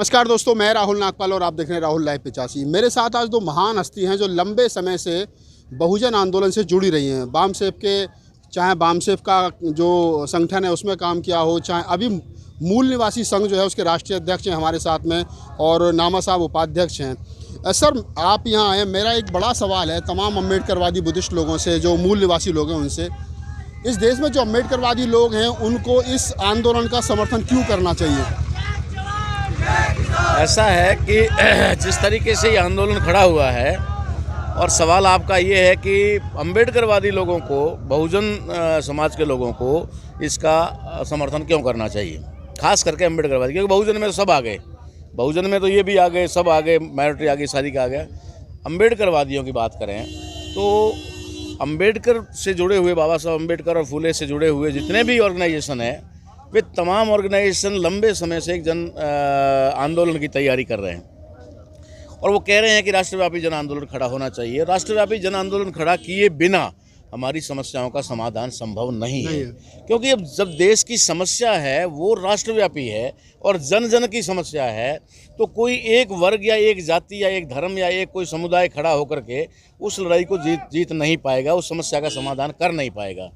नमस्कार दोस्तों, मैं राहुल नागपाल और आप देख रहे हैं राहुल लाइव 85। मेरे साथ आज दो महान हस्ती हैं जो लंबे समय से बहुजन आंदोलन से जुड़ी रही हैं। बामसेफ के, चाहे बामसेफ का जो संगठन है उसमें काम किया हो, चाहे अभी मूल निवासी संघ जो है उसके राष्ट्रीय अध्यक्ष हैं हमारे साथ में, और नामा साहब उपाध्यक्ष हैं। सर, आप यहाँ आए, मेरा एक बड़ा सवाल है तमाम अम्बेडकरवादी बुद्धिस्ट लोगों से, जो मूल निवासी लोग हैं उनसे, इस देश में जो अम्बेडकरवादी लोग हैं उनको इस आंदोलन का समर्थन क्यों करना चाहिए? ऐसा है कि जिस तरीके से ये आंदोलन खड़ा हुआ है, और सवाल आपका ये है कि अम्बेडकरवादी लोगों को, बहुजन समाज के लोगों को इसका समर्थन क्यों करना चाहिए, खास करके अम्बेडकरवादी, क्योंकि बहुजन में तो सब आ गए, बहुजन में तो ये भी आ गए, सब आ गए, माइनॉरिटी आ गई, सारी का आ गया। अम्बेडकरवादियों की बात करें तो अम्बेडकर से जुड़े हुए, बाबा साहब अम्बेडकर और फुले से जुड़े हुए जितने भी ऑर्गेनाइजेशन हैं, वे तमाम ऑर्गेनाइजेशन लंबे समय से एक जन आंदोलन की तैयारी कर रहे हैं, और वो कह रहे हैं कि राष्ट्रव्यापी जन आंदोलन खड़ा होना चाहिए। राष्ट्रव्यापी जन आंदोलन खड़ा किए बिना हमारी समस्याओं का समाधान संभव नहीं है, क्योंकि अब जब देश की समस्या है वो राष्ट्रव्यापी है और जन जन की समस्या है, तो कोई एक वर्ग या एक जाति या एक धर्म या एक कोई समुदाय खड़ा होकर के उस लड़ाई को जीत नहीं पाएगा, उस समस्या का समाधान कर नहीं पाएगा।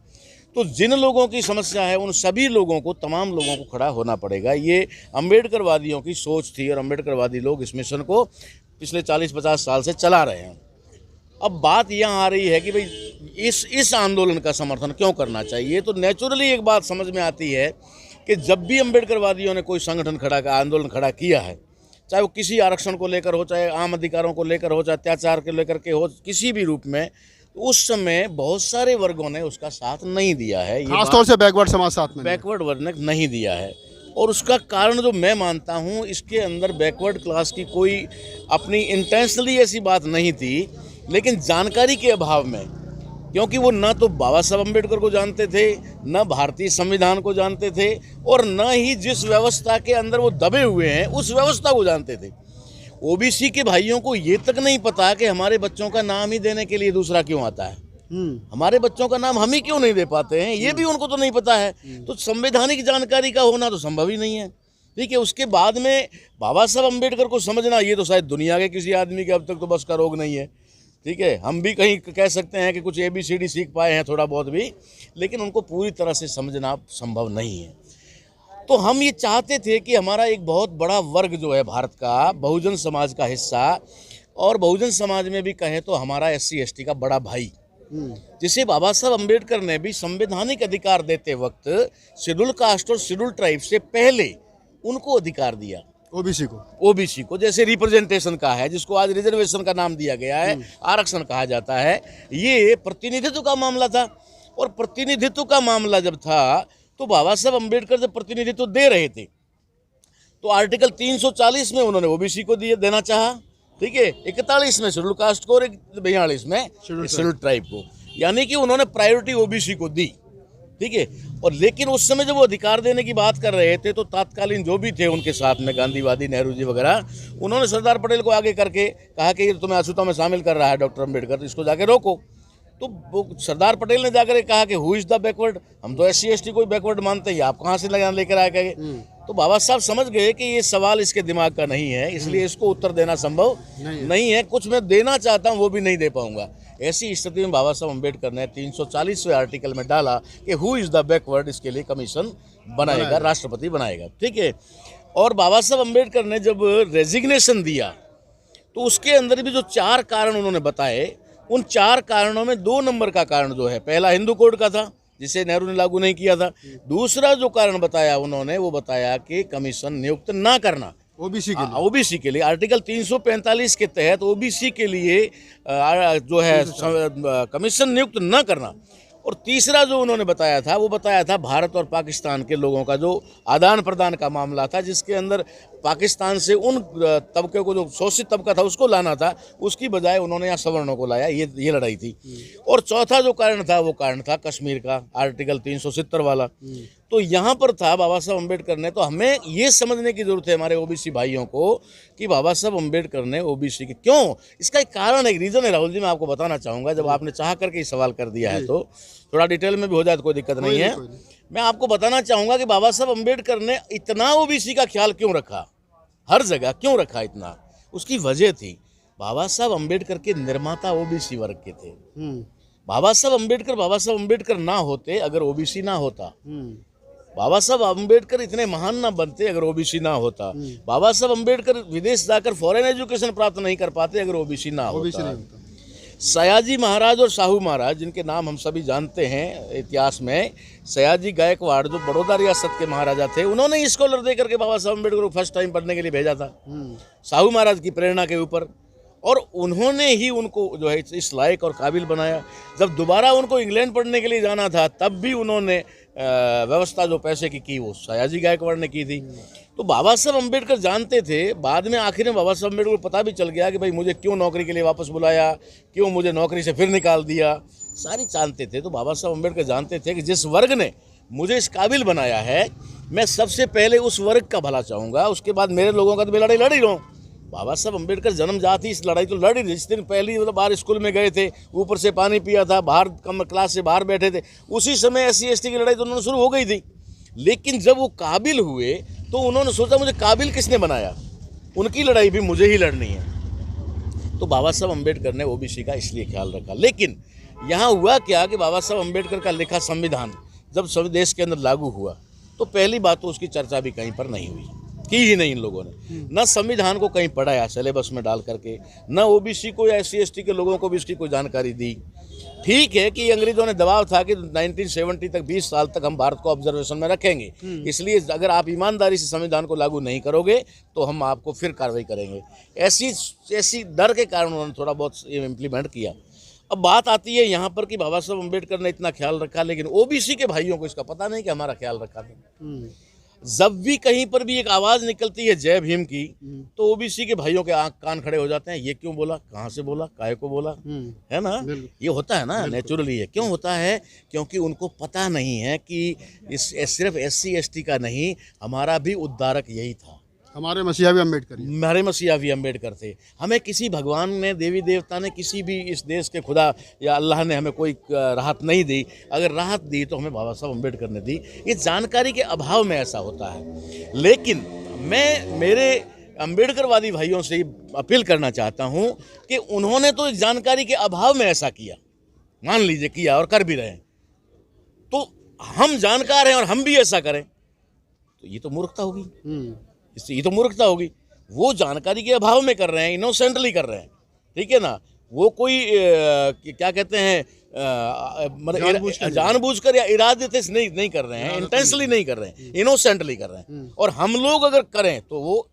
तो जिन लोगों की समस्या है उन सभी लोगों को, तमाम लोगों को खड़ा होना पड़ेगा। ये अम्बेडकरवादियों की सोच थी, और अम्बेडकरवादी लोग इस मिशन को पिछले 40-50 साल से चला रहे हैं। अब बात यहाँ आ रही है कि भाई इस आंदोलन का समर्थन क्यों करना चाहिए। तो नेचुरली एक बात समझ में आती है कि जब भी अम्बेडकरवादियों ने कोई संगठन आंदोलन खड़ा किया है, चाहे वो किसी आरक्षण को लेकर हो, चाहे आम अधिकारों को लेकर हो, चाहे अत्याचार को लेकर के हो, किसी भी रूप में, उस समय बहुत सारे वर्गों ने उसका साथ नहीं दिया है। खासतौर से बैकवर्ड समाज साथ में, बैकवर्ड वर्ग ने नहीं दिया है। और उसका कारण जो मैं मानता हूँ, इसके अंदर बैकवर्ड क्लास की कोई अपनी इंटेंशनली ऐसी बात नहीं थी, लेकिन जानकारी के अभाव में, क्योंकि वो ना तो बाबा साहब अम्बेडकर को जानते थे, न भारतीय संविधान को जानते थे, और न ही जिस व्यवस्था के अंदर वो दबे हुए हैं उस व्यवस्था को जानते थे। ओबीसी के भाइयों को ये तक नहीं पता कि हमारे बच्चों का नाम ही देने के लिए दूसरा क्यों आता है, हमारे बच्चों का नाम हम ही क्यों नहीं दे पाते हैं, ये भी उनको तो नहीं पता है। तो संवैधानिक जानकारी का होना तो संभव ही नहीं है। ठीक है, उसके बाद में बाबा साहब अम्बेडकर को समझना, ये तो शायद दुनिया के किसी आदमी के अब तक तो बस का रोग नहीं है। ठीक है, हम भी कहीं कह सकते हैं कि कुछ ABCD सीख पाए हैं थोड़ा बहुत भी, लेकिन उनको पूरी तरह से समझना संभव नहीं है। तो हम ये चाहते थे कि हमारा एक बहुत बड़ा वर्ग जो है भारत का, बहुजन समाज का हिस्सा, और बहुजन समाज में भी कहें तो हमारा SC ST का बड़ा भाई, जिसे बाबा साहब अम्बेडकर ने भी संवैधानिक अधिकार देते वक्त शेड्यूल कास्ट और शेड्यूल ट्राइब से पहले उनको अधिकार दिया, ओबीसी को जैसे रिप्रेजेंटेशन का है, जिसको आज रिजर्वेशन का नाम दिया गया है, आरक्षण कहा जाता है। ये प्रतिनिधित्व का मामला था, और प्रतिनिधित्व का मामला जब था तो बाबा साहब अम्बेडकर जब प्रतिनिधित्व दे रहे थे तो आर्टिकल 340 में उन्होंने ओबीसी को देना चाहा, ठीक है, 41 में शेड्यूल कास्ट को, और 42 में शेड्यूल ट्राइब को, यानी कि उन्होंने प्रायोरिटी ओबीसी को दी। ठीक है, और लेकिन उस समय जब वो अधिकार देने की बात कर रहे थे तो तत्कालीन जो भी थे उनके साथ में, गांधीवादी, नेहरू जी वगैरह, उन्होंने सरदार पटेल को आगे करके कहा कि ये तुम्हें अछूता में शामिल कर रहा है डॉक्टर अम्बेडकर, इसको जाके रोको। तो वो सरदार पटेल ने जाकर कहा कि हु इज़ द बैकवर्ड, हम तो SC ST को बैकवर्ड मानते हैं, आप कहाँ से लेकर आ गए। तो बाबा साहब समझ गए कि ये सवाल इसके दिमाग का नहीं है, इसलिए इसको उत्तर देना संभव नहीं है। कुछ मैं देना चाहता हूँ वो भी नहीं दे पाऊंगा। ऐसी स्थिति में बाबा साहब अम्बेडकर ने 340वें आर्टिकल में डाला कि हु इज़ द बैकवर्ड, इसके लिए कमीशन बनाएगा, राष्ट्रपति बनाएगा। ठीक है, और बाबा साहब अम्बेडकर ने जब रेजिग्नेशन दिया तो उसके अंदर भी जो 4 कारण उन्होंने बताए, उन 4 कारणों में 2 नंबर का कारण जो है, पहला हिंदू कोड का था जिसे नेहरू ने लागू नहीं किया था। दूसरा जो कारण बताया उन्होंने, वो बताया कि कमीशन नियुक्त ना करना ओबीसी के लिए आर्टिकल 345 के तहत ओबीसी के लिए जो है कमीशन नियुक्त न करना। और तीसरा जो उन्होंने बताया था, वो बताया था भारत और पाकिस्तान के लोगों का जो आदान प्रदान का मामला था, जिसके अंदर पाकिस्तान से उन तबके को, जो शोषित तबका था उसको लाना था, उसकी बजाय उन्होंने यहाँ सवर्णों को लाया। ये लड़ाई थी। और चौथा जो कारण था वो कारण था कश्मीर का आर्टिकल 370 वाला। तो यहाँ पर था बाबा साहब अम्बेडकर ने, तो हमें ये समझने की जरूरत है हमारे ओबीसी भाइयों को कि बाबा साहब अम्बेडकर ने ओबीसी के क्यों, इसका एक कारण, एक रीज़न है राहुल जी, मैं आपको बताना चाहूँगा। जब आपने चाह करके सवाल कर दिया है तो थोड़ा डिटेल में भी हो जाए तो कोई दिक्कत नहीं है। मैं आपको बताना चाहूँगा कि बाबा साहब अम्बेडकर ने इतना ओबीसी का ख्याल क्यों रखा। हर जगह क्यों रखा इतना? उसकी वजह थी, बाबा साहब अम्बेडकर के निर्माता ओबीसी वर्ग के थे। बाबा साहब अम्बेडकर ना होते अगर ओबीसी ना होता, बाबा साहब अम्बेडकर इतने महान ना बनते अगर ओबीसी ना होता, बाबा साहब अम्बेडकर विदेश जाकर फॉरेन एजुकेशन प्राप्त नहीं कर पाते अगर ओबीसी ना होता। सयाजी महाराज और साहू महाराज, जिनके नाम हम सभी जानते हैं इतिहास में, सयाजी गायकवाड़ जो बड़ौदा रियासत के महाराजा थे, उन्होंने स्कॉलर दे करके बाबा साहब अम्बेडकर को फर्स्ट टाइम पढ़ने के लिए भेजा था, साहू महाराज की प्रेरणा के ऊपर, और उन्होंने ही उनको जो है इस लायक और काबिल बनाया। जब दोबारा उनको इंग्लैंड पढ़ने के लिए जाना था, तब भी उन्होंने व्यवस्था जो पैसे की वो सयाजी गायकवाड़ ने की थी। तो बाबा साहब अम्बेडकर जानते थे, बाद में आखिर में बाबा साहब अम्बेडकर को पता भी चल गया कि भाई मुझे क्यों नौकरी के लिए वापस बुलाया, क्यों मुझे नौकरी से फिर निकाल दिया, सारी जानते थे। तो बाबा साहब अम्बेडकर जानते थे कि जिस वर्ग ने मुझे इस काबिल बनाया है, मैं सबसे पहले उस वर्ग का भला चाहूँगा, उसके बाद मेरे लोगों का तो मैं लड़ाई लड़ ही रहा हूँ। बाबा साहब अम्बेडकर जन्मजात ही इस लड़ाई तो लड़ ही, जिस दिन पहली मतलब बाहर स्कूल में गए थे, ऊपर से पानी पिया था, बाहर कम क्लास से बाहर बैठे थे, उसी समय SC ST की लड़ाई तो उन्होंने शुरू हो गई थी। लेकिन जब वो काबिल हुए तो उन्होंने सोचा मुझे काबिल किसने बनाया, उनकी लड़ाई भी मुझे ही लड़नी है। तो बाबा साहब अम्बेडकर ने ओबीसी का इसलिए ख्याल रखा। लेकिन यहाँ हुआ क्या कि बाबा साहब अम्बेडकर का लिखा संविधान जब सभी देश के अंदर लागू हुआ, तो पहली बात तो उसकी चर्चा भी कहीं पर नहीं हुई, की ही नहीं इन लोगों ने। न संविधान को कहीं पढ़ाया सिलेबस में डाल करके, न ओबीसी को या SC ST के लोगों को भी इसकी कोई जानकारी दी। ठीक है कि अंग्रेजों ने दबाव था कि 1970 तक 20 साल तक हम भारत को ऑब्जर्वेशन में रखेंगे, इसलिए अगर आप ईमानदारी से संविधान को लागू नहीं करोगे तो हम आपको फिर कार्रवाई करेंगे। ऐसी डर के कारण उन्होंने थोड़ा बहुत इम्प्लीमेंट किया। अब बात आती है यहाँ पर कि बाबा साहब अम्बेडकर ने इतना ख्याल रखा, लेकिन ओबीसी के भाइयों को इसका पता नहीं कि हमारा ख्याल रखा था। जब भी कहीं पर भी एक आवाज़ निकलती है जय भीम की, तो ओबीसी के भाइयों के आंख कान खड़े हो जाते हैं। ये क्यों बोला, कहाँ से बोला, काहे को बोला, है ना? ये होता है ना, नेचुरली है। क्यों होता है? क्योंकि उनको पता नहीं है कि इस सिर्फ SC ST का नहीं, हमारा भी उद्धारक यही था। हमारे मसीहा भी अम्बेडकर थे। हमें किसी भगवान ने, देवी देवता ने, किसी भी इस देश के खुदा या अल्लाह ने हमें कोई राहत नहीं दी। अगर राहत दी तो हमें बाबा साहब अम्बेडकर ने दी। ये जानकारी के अभाव में ऐसा होता है। लेकिन मैं मेरे अम्बेडकरवादी भाइयों से अपील करना चाहता हूँ कि उन्होंने तो जानकारी के अभाव में ऐसा किया, मान लीजिए किया और कर भी रहे हैं, तो हम जानकार हैं और हम भी ऐसा करें तो ये तो मूर्खता होगी। इससे ये तो मूर्खता होगी। वो जानकारी के अभाव में कर रहे हैं, इनोसेंटली कर रहे हैं, ठीक है ना? वो कोई क्या कहते हैं, मतलब जानबूझकर या इरादे से नहीं कर रहे हैं, इंटेंशनली नहीं कर रहे हैं, इनोसेंटली कर रहे हैं। और हम लोग अगर करें तो वो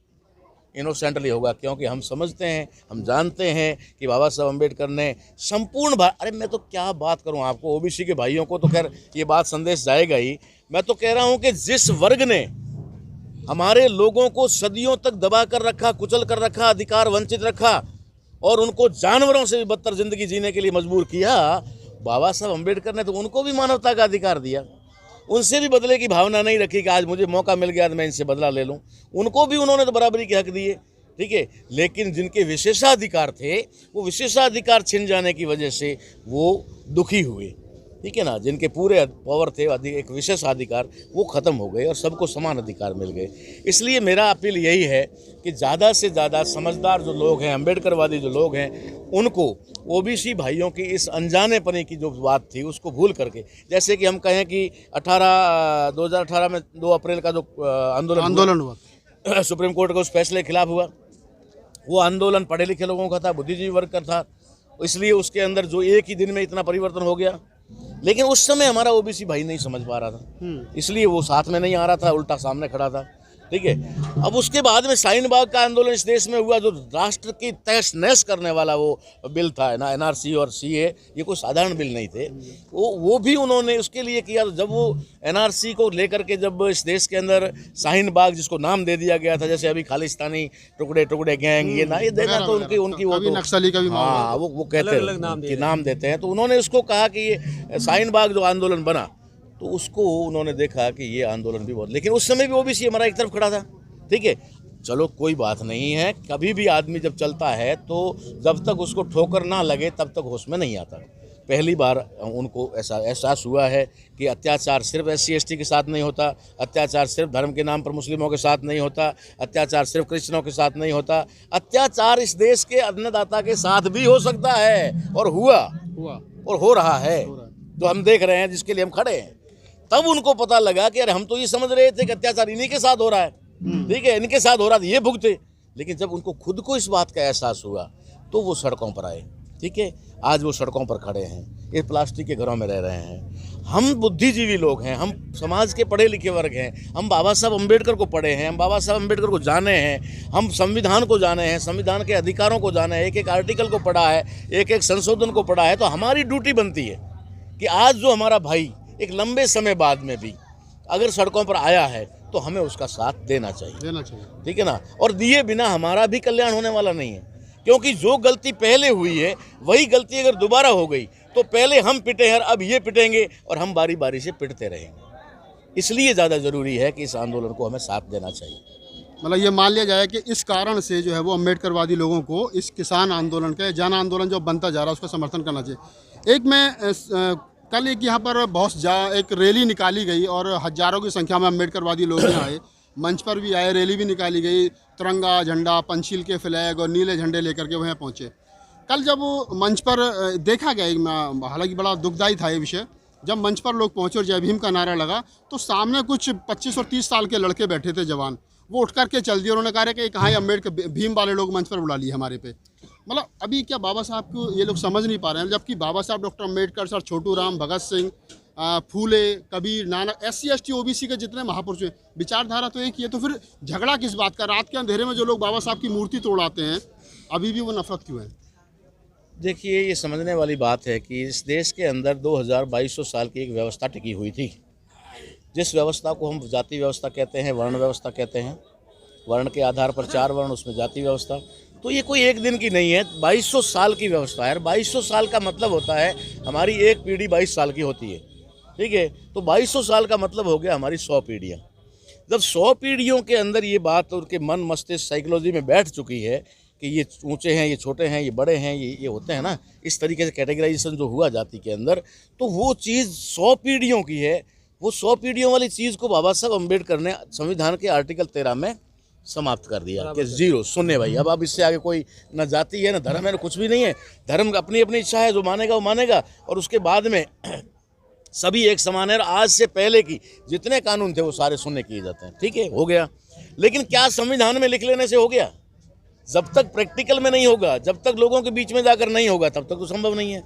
इनोसेंटली होगा, क्योंकि हम समझते हैं, हम जानते हैं कि बाबा साहब अम्बेडकर ने संपूर्ण अरे मैं तो क्या बात करूं आपको, ओबीसी के भाइयों को तो खैर ये बात संदेश जाएगा ही। मैं तो कह रहा हूं कि जिस वर्ग ने हमारे लोगों को सदियों तक दबा कर रखा, कुचल कर रखा, अधिकार वंचित रखा और उनको जानवरों से भी बदतर जिंदगी जीने के लिए मजबूर किया, बाबा साहब अम्बेडकर ने तो उनको भी मानवता का अधिकार दिया। उनसे भी बदले की भावना नहीं रखी कि आज मुझे मौका मिल गया तो मैं इनसे बदला ले लूं। उनको भी उन्होंने तो बराबरी के हक दिए, ठीक है। लेकिन जिनके विशेषाधिकार थे, वो विशेषाधिकार छिन जाने की वजह से वो दुखी हुए, ठीक है ना। जिनके पूरे पावर थे, एक विशेषाधिकार, वो ख़त्म हो गए और सबको समान अधिकार मिल गए। इसलिए मेरा अपील यही है कि ज़्यादा से ज़्यादा समझदार जो लोग हैं, अम्बेडकरवादी जो लोग हैं, उनको ओबीसी भाइयों की इस अनजानेपने की जो बात थी उसको भूल करके, जैसे कि हम कहें कि 2018 में 2 अप्रैल का जो आंदोलन हुआ सुप्रीम कोर्ट के उस फैसले के खिलाफ हुआ, वो आंदोलन पढ़े लिखे लोगों का था, बुद्धिजीवी वर्ग का था, इसलिए उसके अंदर जो एक ही दिन में इतना परिवर्तन हो गया। लेकिन उस समय हमारा ओबीसी भाई नहीं समझ पा रहा था, इसलिए वो साथ में नहीं आ रहा था, उल्टा सामने खड़ा था, ठीक है। अब उसके बाद में शाहीन बाग का आंदोलन इस देश में हुआ, जो राष्ट्र की तहस नहस करने वाला वो बिल था ना, NRC और CA, ये कोई साधारण बिल नहीं थे। वो भी उन्होंने उसके लिए किया। जब वो NRC को लेकर के जब इस देश के अंदर शाहीन बाग, जिसको नाम दे दिया गया था, जैसे अभी खालिस्तानी टुकड़े गैंग, ये देना तो उनकी वो नक्सली का भी, हाँ, वो कहते हैं नाम देते हैं। तो उन्होंने उसको कहा कि ये शाहीन बाग जो आंदोलन बना, तो उसको उन्होंने देखा कि ये आंदोलन भी बहुत, लेकिन उस समय भी ओबीसी हमारा एक तरफ खड़ा था, ठीक है। चलो कोई बात नहीं है, कभी भी आदमी जब चलता है तो जब तक उसको ठोकर ना लगे तब तक होश में नहीं आता। पहली बार उनको ऐसा एहसास हुआ है कि अत्याचार सिर्फ SC/ST के साथ नहीं होता, अत्याचार सिर्फ धर्म के नाम पर मुस्लिमों के साथ नहीं होता, अत्याचार सिर्फ क्रिश्चियनों के साथ नहीं होता, अत्याचार इस देश के अन्नदाता के साथ भी हो सकता है और हुआ और हो रहा है, जो हम देख रहे हैं, जिसके लिए हम खड़े हैं। तब उनको पता लगा कि अरे हम तो ये समझ रहे थे कि अत्याचार इन्हीं के साथ हो रहा है, ठीक है, इनके साथ हो रहा था, ये भुगते। लेकिन जब उनको खुद को इस बात का एहसास हुआ तो वो सड़कों पर आए, ठीक है। आज वो सड़कों पर खड़े हैं, ये प्लास्टिक के घरों में रह रहे हैं। हम बुद्धिजीवी लोग हैं, हम समाज के पढ़े लिखे वर्ग हैं, हम बाबा साहब अम्बेडकर को पढ़े हैं, हम बाबा साहब अम्बेडकर को जाने हैं, हम संविधान को जाने हैं, संविधान के अधिकारों को जाने हैं, एक एक आर्टिकल को पढ़ा है, एक एक संशोधन को पढ़ा है। तो हमारी ड्यूटी बनती है कि आज जो हमारा भाई एक लंबे समय बाद में भी अगर सड़कों पर आया है तो हमें उसका साथ देना चाहिए, ठीक है ना। और दिए बिना हमारा भी कल्याण होने वाला नहीं है, क्योंकि जो गलती पहले हुई है वही गलती अगर दोबारा हो गई तो पहले हम पिटे हैं, अब ये पिटेंगे और हम बारी बारी से पिटते रहेंगे। इसलिए ज़्यादा ज़रूरी है कि इस आंदोलन को हमें साथ देना चाहिए। मतलब ये मान लिया जाए कि इस कारण से जो है वो अम्बेडकरवादी लोगों को इस किसान आंदोलन का, जन आंदोलन जो बनता जा रहा है, उसका समर्थन करना चाहिए। एक मैं कल एक यहाँ पर एक रैली निकाली गई और हजारों की संख्या में अम्बेडकरवादी लोग यहाँ आए, मंच पर भी आए, रैली भी निकाली गई, तिरंगा झंडा, पंचशील के फ्लैग और नीले झंडे लेकर के वहाँ पहुँचे। कल जब वो मंच पर देखा गया, हालांकि बड़ा दुखदायी था ये विषय, जब मंच पर लोग पहुँचे और जय भीम का नारा लगा तो सामने कुछ 25 और 30 साल के लड़के बैठे थे, जवान, वो उठ करके चल दिए। उन्होंने कहा कि कहाँ अम्बेडकर भीम वाले लोग मंच पर बुला लिए हमारे पे। मतलब अभी क्या बाबा साहब को ये लोग समझ नहीं पा रहे हैं, जबकि बाबा साहब डॉक्टर अम्बेडकर, सर छोटू राम, भगत सिंह, फूले, कबीर, नानक, SC/ST OBC के जितने महापुरुष हैं, विचारधारा तो एक ही है। तो फिर झगड़ा किस बात का? रात के अंधेरे में जो लोग बाबा साहब की मूर्ति तोड़ाते हैं, अभी भी वो नफरत क्यों है? देखिए, ये समझने वाली बात है कि इस देश के अंदर 2200 साल की एक व्यवस्था टिकी हुई थी, जिस व्यवस्था को हम जाति व्यवस्था कहते हैं, वर्ण व्यवस्था कहते हैं। वर्ण के आधार पर 4 वर्ण, उसमें जाति व्यवस्था। तो ये कोई एक दिन की नहीं है, 2200 साल की व्यवस्था है। 2200 साल का मतलब होता है हमारी एक पीढ़ी 22 साल की होती है, ठीक है। तो 2200 साल का मतलब हो गया हमारी 100 पीढ़ियाँ। जब 100 पीढ़ियों के अंदर ये बात उनके मन, मस्तिष्क, साइकोलॉजी में बैठ चुकी है कि ये ऊंचे हैं, ये छोटे हैं, ये बड़े हैं, ये होते हैं ना, इस तरीके से कैटेगराइजेशन जो हुआ जाति के अंदर, तो वो चीज़ 100 पीढ़ियों की है। वो 100 पीढ़ियों वाली चीज़ को बाबा साहब अम्बेडकर ने संविधान के आर्टिकल 13 में समाप्त कर दिया कि 0 शून्य भाई। अब इससे आगे कोई ना जाति है, ना धर्म है, ना कुछ भी नहीं है। धर्म अपनी अपनी इच्छा है, जो मानेगा वो मानेगा, और उसके बाद में सभी एक समान है। आज से पहले की जितने कानून थे वो सारे शून्य किए जाते हैं, ठीक है, हो गया। लेकिन क्या संविधान में लिख लेने से हो गया? जब तक प्रैक्टिकल में नहीं होगा, जब तक लोगों के बीच में जाकर नहीं होगा, तब तक तो संभव नहीं है।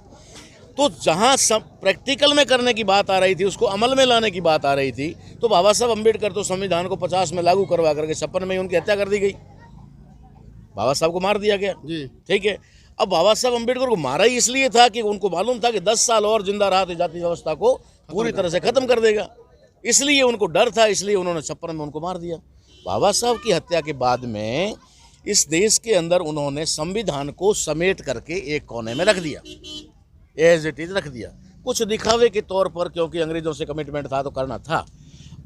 तो जहाँ प्रैक्टिकल में करने की बात आ रही थी, उसको अमल में लाने की बात आ रही थी, तो बाबा साहब अम्बेडकर तो संविधान को 50 में लागू करवा करके 56 में उनकी हत्या कर दी गई, बाबा साहब को मार दिया गया, ठीक है। अब बाबा साहब अम्बेडकर को मारा ही इसलिए था कि उनको मालूम था कि 10 साल और जिंदा रहा तो जाति व्यवस्था को पूरी तरह से खत्म कर देगा, इसलिए उनको डर था, इसलिए उन्होंने 56 में उनको मार दिया। बाबा साहब की हत्या के बाद में इस देश के अंदर उन्होंने संविधान को समेट करके एक कोने में रख दिया, एज इट इज रख दिया, कुछ दिखावे के तौर पर, क्योंकि अंग्रेजों से कमिटमेंट था तो करना था।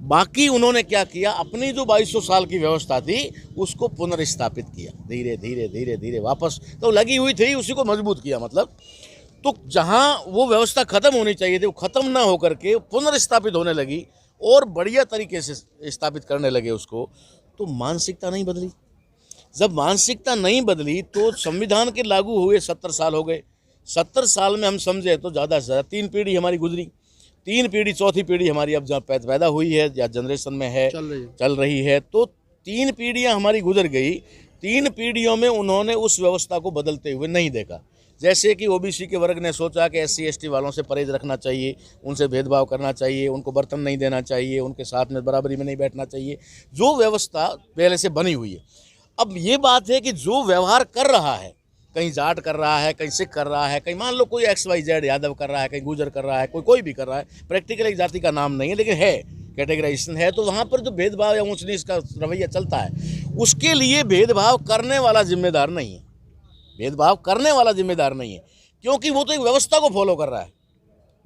बाकी उन्होंने क्या किया, अपनी जो 2200 साल की व्यवस्था थी उसको पुनर्स्थापित किया, धीरे धीरे धीरे धीरे वापस, तो लगी हुई थी उसी को मजबूत किया। मतलब तो जहाँ वो व्यवस्था खत्म होनी चाहिए थी वो खत्म ना होकर के पुनर्स्थापित होने लगी और बढ़िया तरीके से स्थापित करने लगे उसको। तो मानसिकता नहीं बदली। जब मानसिकता नहीं बदली तो संविधान के लागू हुए 70 साल हो गए। 70 साल में हम समझे तो ज़्यादा से ज़्यादा 3 पीढ़ी हमारी गुजरी, 3 पीढ़ी, चौथी पीढ़ी हमारी अब जहाँ पैदा हुई है या जनरेशन में है, चल रही है। तो 3 पीढ़ियाँ हमारी गुजर गई। 3 पीढ़ियों में उन्होंने उस व्यवस्था को बदलते हुए नहीं देखा। जैसे कि OBC के वर्ग ने सोचा कि SC/ST वालों से परहेज रखना चाहिए, उनसे भेदभाव करना चाहिए, उनको बर्तन नहीं देना चाहिए, उनके साथ में बराबरी में नहीं बैठना चाहिए, जो व्यवस्था पहले से बनी हुई है। अब ये बात है कि जो व्यवहार कर रहा है, कहीं जाट कर रहा है, कहीं सिख कर रहा है, कहीं मान लो कोई XYZ यादव कर रहा है, कहीं गुजर कर रहा है, कोई भी कर रहा है, प्रैक्टिकल एक जाति का नाम नहीं है लेकिन है, कैटेगराइजेशन है, तो वहाँ पर जो भेदभाव या ऊंच नीच का रवैया चलता है, उसके लिए भेदभाव करने वाला जिम्मेदार नहीं है। भेदभाव करने वाला जिम्मेदार नहीं है, क्योंकि वो तो एक व्यवस्था को फॉलो कर रहा है,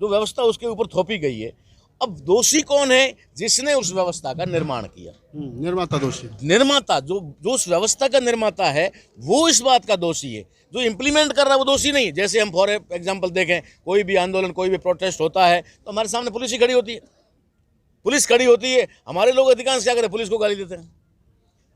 जो व्यवस्था उसके ऊपर थोपी गई है। अब दोषी कौन है? जिसने उस व्यवस्था का निर्माण किया, निर्माता दोषी। निर्माता जो उस व्यवस्था का निर्माता है वो इस बात का दोषी है। जो इम्प्लीमेंट कर रहा है वो दोषी नहीं। जैसे हम फॉर एग्जांपल देखें, कोई भी आंदोलन, कोई भी प्रोटेस्ट होता है तो हमारे सामने पुलिस ही खड़ी होती है, पुलिस खड़ी होती है। हमारे लोग अधिकांश क्या करें? पुलिस को गाली देते हैं,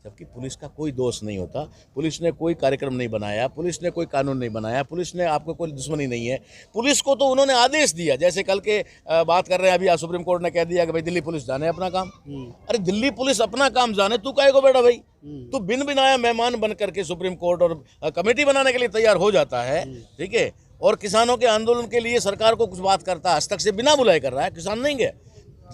जबकि पुलिस का कोई दोष नहीं होता। पुलिस ने कोई कार्यक्रम नहीं बनाया, पुलिस ने कोई कानून नहीं बनाया, पुलिस ने आपको कोई दुश्मनी नहीं है। पुलिस को तो उन्होंने आदेश दिया। जैसे कल के बात कर रहे हैं, अभी सुप्रीम कोर्ट ने कह दिया कि भाई दिल्ली पुलिस जाने अपना काम। अरे दिल्ली पुलिस अपना काम जाने, तू काहे को बेटा भाई? तू बिन बिनाया मेहमान बन करके सुप्रीम कोर्ट और कमेटी बनाने के लिए तैयार हो जाता है, ठीक है, और किसानों के आंदोलन के लिए सरकार को कुछ बात करता है, हस्तक से बिना बुलाए कर रहा है, किसान नहीं गया।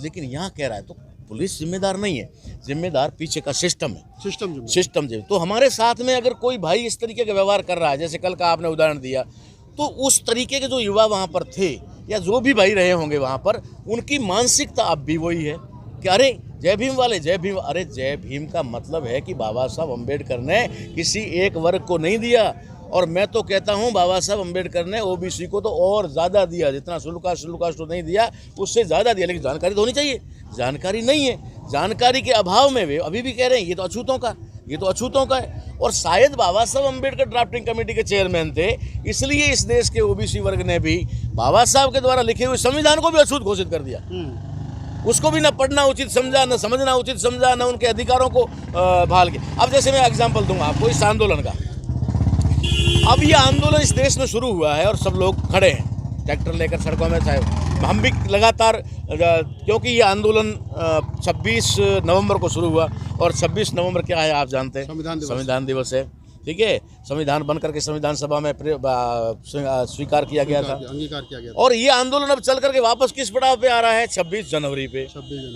लेकिन यहाँ कह रहा है तो पुलिस जिम्मेदार नहीं है, जिम्मेदार पीछे का सिस्टम है। सिस्टम तो हमारे साथ में अगर कोई भाई इस तरीके का व्यवहार कर रहा है, जैसे कल का आपने उदाहरण दिया, तो उस तरीके के जो युवा वहाँ पर थे या जो भी भाई रहे होंगे वहाँ पर, उनकी मानसिकता अब भी वही है कि अरे जय भीम वाले, जय भीम। अरे जय भीम का मतलब है कि बाबा साहब अम्बेडकर ने किसी एक वर्ग को नहीं दिया, और मैं तो कहता हूं बाबा साहब अम्बेडकर ने ओबीसी को तो और ज़्यादा दिया, जितना शुल्कास्ट नहीं दिया उससे ज़्यादा दिया। लेकिन जानकारी तो होनी चाहिए, जानकारी नहीं है। जानकारी के अभाव में वे अभी भी कह रहे हैं ये तो अछूतों का है। और शायद बाबा साहब अम्बेडकर ड्राफ्टिंग कमेटी के चेयरमैन थे, इसलिए इस देश के ओबीसी वर्ग ने भी बाबा साहब के द्वारा लिखे हुए संविधान को भी अछूत घोषित कर दिया। उसको भी न पढ़ना उचित समझा, न समझना उचित समझा, न उनके अधिकारों को बहाल किया। अब जैसे मैं एग्जाम्पल दूंगा आपको इस आंदोलन का। अब ये आंदोलन इस देश में शुरू हुआ है और सब लोग खड़े हैं ट्रैक्टर लेकर सड़कों में, चाहे हम भी लगातार, क्योंकि ये आंदोलन 26 नवंबर को शुरू हुआ, और 26 नवंबर क्या है आप जानते हैं? संविधान दिवस है, ठीक है। संविधान बन करके संविधान सभा में स्वीकार किया गया था, अंगीकार किया गया था। और ये आंदोलन अब चल करके वापस किस पड़ाव पे आ रहा है? 26 जनवरी पे,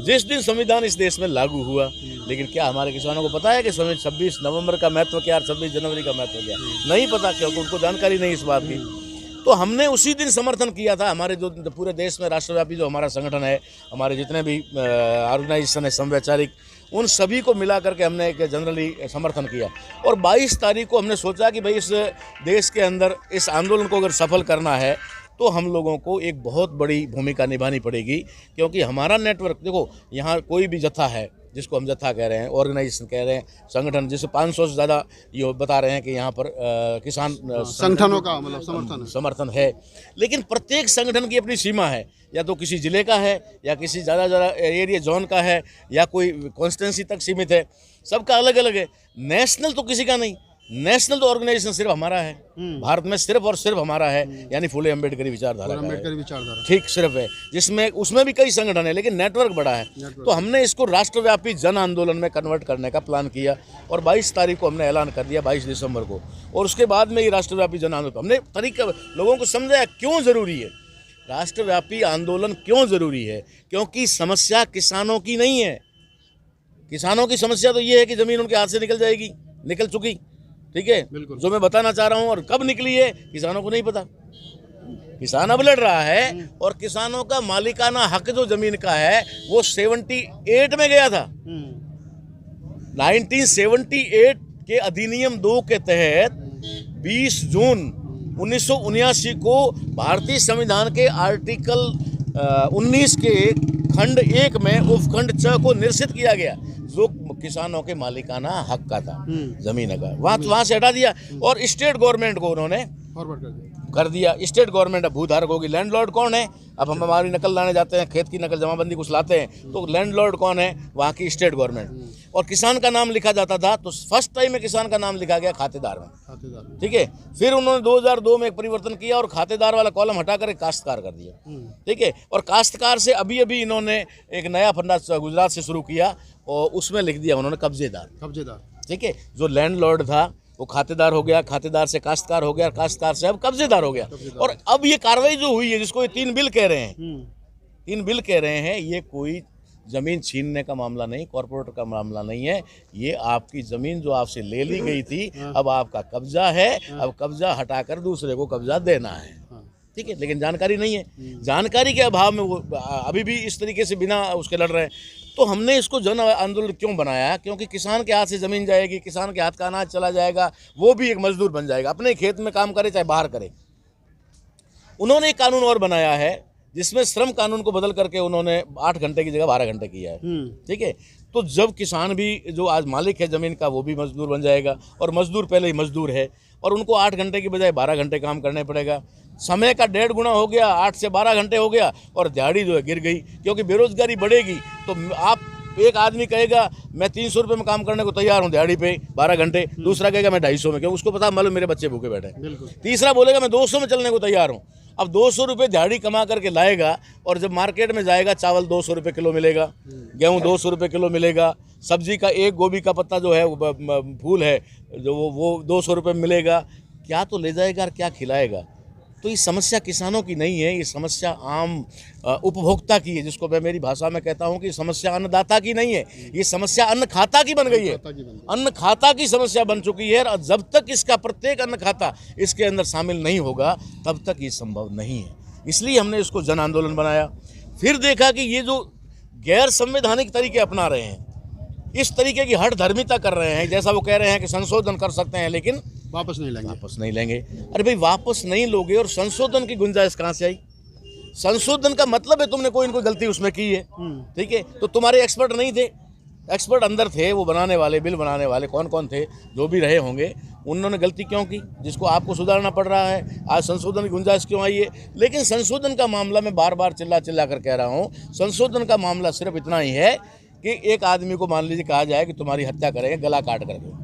जिस दिन संविधान इस देश में लागू हुआ। लेकिन क्या हमारे किसानों को पता है कि 26 नवंबर का महत्व क्या, 26 जनवरी का महत्व क्या? नहीं पता, क्योंकि उनको जानकारी नहीं इस बात की। तो हमने उसी दिन समर्थन किया था। हमारे जो पूरे देश में राष्ट्रव्यापी जो हमारा संगठन है, हमारे जितने भी ऑर्गेनाइजेशन है समवैचारिक, उन सभी को मिला करके हमने एक जनरली समर्थन किया। और 22 तारीख को हमने सोचा कि भाई इस देश के अंदर इस आंदोलन को अगर सफल करना है तो हम लोगों को एक बहुत बड़ी भूमिका निभानी पड़ेगी, क्योंकि हमारा नेटवर्क, देखो यहाँ कोई भी जत्था है, जिसको हम जत्था कह रहे हैं, ऑर्गेनाइजेशन कह रहे हैं, संगठन, जिसे 500 से ज़्यादा ये बता रहे हैं कि यहाँ पर किसान संगठनों का मतलब समर्थन है। लेकिन प्रत्येक संगठन की अपनी सीमा है, या तो किसी ज़िले का है, या किसी ज़्यादा एरिया जोन का है, या कोई कॉन्स्टिट्यूंसी तक सीमित है, सबका अलग अलग है। नेशनल तो किसी का नहीं, नेशनल तो ऑर्गेनाइजेशन सिर्फ हमारा है, भारत में सिर्फ और सिर्फ हमारा है, यानी फुले अम्बेडकरी विचारधारा, ठीक, सिर्फ है, जिसमें उसमें भी कई संगठन है, लेकिन नेटवर्क बड़ा है। तो हमने इसको राष्ट्रव्यापी जन आंदोलन में कन्वर्ट करने का प्लान किया, और 22 तारीख को हमने ऐलान कर दिया, 22 दिसंबर को। और उसके बाद में ये राष्ट्रव्यापी जन आंदोलन हमने तरीका लोगों को समझाया क्यों ज़रूरी है, राष्ट्रव्यापी आंदोलन क्यों ज़रूरी है। क्योंकि समस्या किसानों की नहीं है। किसानों की समस्या तो ये है कि ज़मीन उनके हाथ से निकल जाएगी, निकल चुकी, ठीक है, जो मैं बताना चाह रहा हूं, और कब निकली है किसानों को नहीं पता। किसान अब लड़ रहा है, और किसानों का मालिकाना हक जो जमीन का है वो 78 में गया था। 1978 के अधिनियम 2 के तहत 20 जून 1979 को भारतीय संविधान के आर्टिकल 19 के खंड 1 में उपखंड 6 को निरसित किया गया, जो किसानों के मालिकाना हक का था, जमीन का। वहाँ से हटा दिया, और स्टेट गवर्नमेंट को उन्होंने फॉरवर्ड कर दिया। स्टेट गवर्नमेंट अब भूधारक होगी। लैंडलॉर्ड कौन है? अब हम हमारी नकल लाने जाते हैं, खेत की नकल, जमाबंदी कुछ लाते हैं, तो लैंडलॉर्ड कौन है? वहाँ की स्टेट गवर्नमेंट। और किसान का नाम लिखा जाता था, तो फर्स्ट टाइम में किसान का नाम लिखा गया खातेदार में, ठीक है। फिर उन्होंने 2002 में एक परिवर्तन किया, और खातेदार वाला कॉलम हटा कर काश्तकार कर दिया, ठीक है। और काश्तकार से अभी अभी इन्होंने एक नया फंडा गुजरात से शुरू किया, और उसमें लिख दिया उन्होंने कब्जेदार, ठीक है। जो लैंडलॉर्ड था वो खातेदार हो गया, खातेदार से काश्तकार हो गया, काश्तकार से अब कब्जेदार हो गया। और अब ये कार्रवाई जो हुई है, जिसको ये 3 बिल कह रहे हैं, 3 बिल कह रहे हैं, ये कोई ज़मीन छीनने का मामला नहीं, कॉर्पोरेट का मामला नहीं है। ये आपकी ज़मीन जो आपसे ले ली गई थी, अब आपका कब्जा है, अब कब्जा हटाकर दूसरे को कब्जा देना है, ठीक है। लेकिन जानकारी नहीं है, जानकारी के अभाव में वो अभी भी इस तरीके से बिना उसके लड़ रहे हैं। तो हमने इसको जन आंदोलन क्यों बनाया? क्योंकि किसान के हाथ से ज़मीन जाएगी, किसान के हाथ का अनाज चला जाएगा, वो भी एक मजदूर बन जाएगा, अपने खेत में काम करे चाहे बाहर करे। उन्होंने एक कानून और बनाया है, जिसमें श्रम कानून को बदल करके उन्होंने 8 घंटे की जगह 12 घंटे किया है। ठीक है, तो जब किसान भी जो आज मालिक है ज़मीन का वो भी मजदूर बन जाएगा, और मजदूर पहले ही मजदूर है, और उनको 8 घंटे की बजाय 12 घंटे काम करने पड़ेगा। समय का 1.5 गुना हो गया, 8 से 12 घंटे हो गया, और दिहाड़ी जो है गिर गई, क्योंकि बेरोजगारी बढ़ेगी। तो आप एक आदमी कहेगा मैं 300 रुपये में काम करने को तैयार हूँ दिहाड़ी पे 12 घंटे, दूसरा कहेगा मैं 250 में, क्योंकि उसको पता मालूम मेरे बच्चे भूखे बैठे हैं। तीसरा बोलेगा मैं 200 में चलने को तैयार हूँ। अब 200 रुपये दिहाड़ी कमा करके लाएगा, और जब मार्केट में जाएगा चावल 200 रुपये किलो मिलेगा, गेहूँ 200 रुपये किलो मिलेगा, सब्जी का एक गोभी का पत्ता जो है फूल है जो वो 200 रुपये में मिलेगा। क्या तो ले जाएगा और क्या खिलाएगा? तो ये समस्या किसानों की नहीं है, ये समस्या आम उपभोक्ता की है, जिसको मैं मेरी भाषा में कहता हूँ कि समस्या अन्नदाता की नहीं है, ये समस्या अन्न खाता की बन गई है। अन्न खाता की समस्या बन चुकी है, और जब तक इसका प्रत्येक अन्न खाता इसके अंदर शामिल नहीं होगा तब तक ये संभव नहीं है। इसलिए हमने इसको जन आंदोलन बनाया। फिर देखा कि ये जो गैर संवैधानिक तरीके अपना रहे हैं, इस तरीके की हठधर्मिता कर रहे हैं, जैसा वो कह रहे हैं कि संशोधन कर सकते हैं लेकिन वापस नहीं लेंगे। अरे भाई, वापस नहीं लोगे और संशोधन की गुंजाइश कहाँ से आई? संशोधन का मतलब है तुमने कोई इनको गलती उसमें की है, ठीक है, तो तुम्हारे एक्सपर्ट नहीं थे, एक्सपर्ट अंदर थे, वो बनाने वाले, बिल बनाने वाले कौन कौन थे, जो भी रहे होंगे, उन्होंने गलती क्यों की जिसको आपको सुधारना पड़ रहा है? आज संशोधन की गुंजाइश क्यों आई है? लेकिन संशोधन का मामला मैं बार बार चिल्ला कर कह रहा हूँ, संशोधन का मामला सिर्फ इतना ही है कि एक आदमी को मान लीजिए कहा जाए कि तुम्हारी हत्या करेंगे, गला काट करके,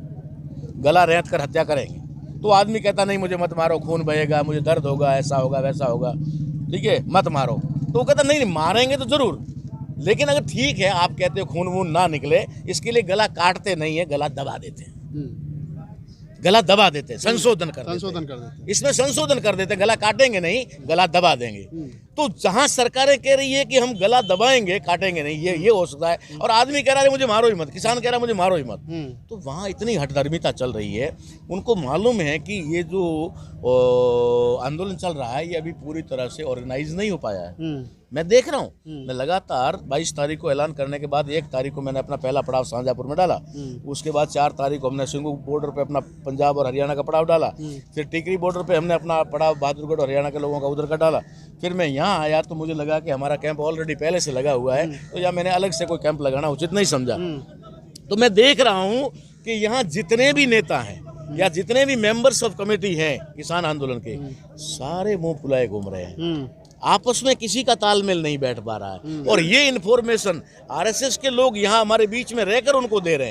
गला रेंत कर हत्या करेंगे, तो आदमी कहता नहीं मुझे मत मारो, खून बहेगा, मुझे दर्द होगा, ऐसा होगा वैसा होगा, ठीक है, मत मारो। तो वो कहता नहीं मारेंगे तो जरूर, लेकिन अगर ठीक है आप कहते हो खून वून ना निकले, इसके लिए गला काटते नहीं है, गला दबा देते हैं, गला दबा देते हैं, संशोधन कर देते हैं। इसमें संशोधन कर देते हैं, गला काटेंगे नहीं, गला दबा देंगे। तो जहां सरकारें कह रही है कि हम गला दबाएंगे काटेंगे नहीं, ये हो सकता है, और आदमी कह रहा है मुझे मारो ही मत, किसान कह रहा है मुझे मारो ही मत, तो वहां इतनी हठधर्मिता चल रही है। उनको मालूम है कि ये जो आंदोलन चल रहा है ये अभी पूरी तरह से ऑर्गेनाइज नहीं हो पाया है। मैं देख रहा हूँ, मैं लगातार 22 तारीख को ऐलान करने के बाद 1 तारीख को मैंने अपना पहला पड़ाव शाहजहाँपुर में डाला, उसके बाद 4 तारीख को हमने सिंगू बॉर्डर पे अपना पंजाब और हरियाणा का पड़ाव डाला, फिर टिकरी बॉर्डर पे हमने अपना पड़ाव बहादुरगढ़ और हरियाणा के लोगों का उधर का डाला। फिर मैं यहाँ आया तो मुझे लगा कि हमारा कैंप ऑलरेडी पहले से लगा हुआ है, तो यहाँ मैंने अलग से कोई कैंप लगाना उचित नहीं समझा। तो मैं देख रहा हूँ कि यहाँ जितने भी नेता हैं या जितने भी मेंबर्स ऑफ कमेटी हैं किसान आंदोलन के, सारे मुंह फुलाए घूम रहे हैं, आपस में किसी का तालमेल नहीं बैठ पा रहा है। और ये इन्फॉर्मेशन आरएसएस के लोग यहाँ हमारे बीच में रहकर उनको दे रहे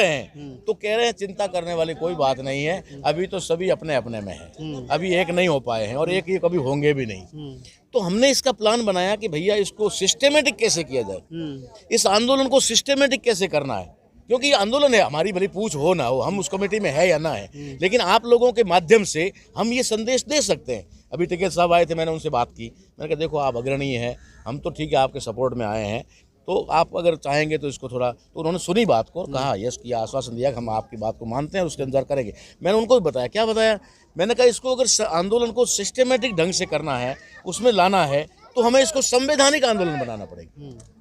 हैं, तो कह रहे हैं चिंता करने वाली कोई बात नहीं है, अभी तो सभी अपने अपने में है, अभी एक नहीं हो पाए हैं और एक ये कभी होंगे भी नहीं। तो हमने इसका प्लान बनाया कि भैया इसको सिस्टेमेटिक कैसे किया जाए, इस आंदोलन को सिस्टेमेटिक कैसे करना है, क्योंकि ये आंदोलन है, हमारी भली पूछ हो ना हो, हम उस कमेटी में है या ना है, लेकिन आप लोगों के माध्यम से हम ये संदेश दे सकते हैं। अभी टिकैत साहब आए थे, मैंने उनसे बात की, मैंने कहा देखो आप अग्रणी हैं, हम तो ठीक है आपके सपोर्ट में आए हैं, तो आप अगर चाहेंगे तो इसको थोड़ा, तो उन्होंने सुनी बात को और कहा यस किया, आश्वासन दिया कि हम आपकी बात को मानते हैं, उसके अंदर करेंगे। मैंने उनको भी बताया, क्या बताया, मैंने कहा इसको अगर आंदोलन को सिस्टेमेटिक ढंग से करना है, उसमें लाना है, तो हमें इसको संवैधानिक आंदोलन बनाना पड़ेगा।